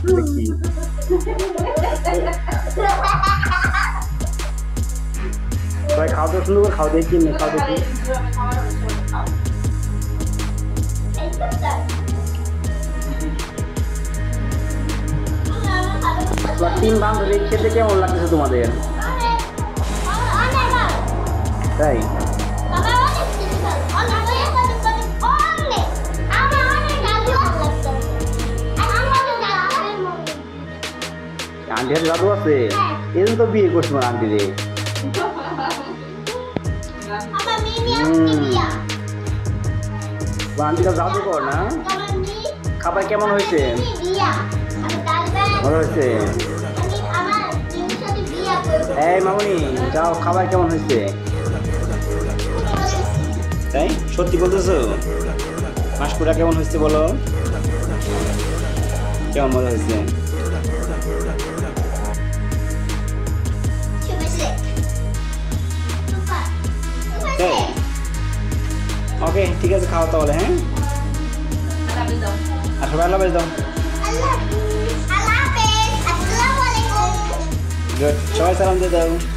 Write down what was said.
দেখি সবাই খাওয়া দাওয়া সুন্দর করে খাও দেখি খাও দেখি তিন বান্ধবী খেতে কেমন লাগতেছে তোমাদের তাই আন্টি হাতে জাদু আছে এদিন তো বিয়ে করছি আমার আন্টি রে আন্টিটা জাদু কর না খাবার কেমন হয়েছে ভালো হয়েছে এই মামুনি যাও খাবার কেমন হয়েছে তাই সত্যি বলতেছো মাসপুরা কেমন হয়েছে বলো কেমন মজা হয়েছে ওকে ঠিক আছে খাও তাহলে হ্যাঁ আর সবাই আল্লাহ হাফেজ দাও গুড সবাই সালাম দিয়ে দাও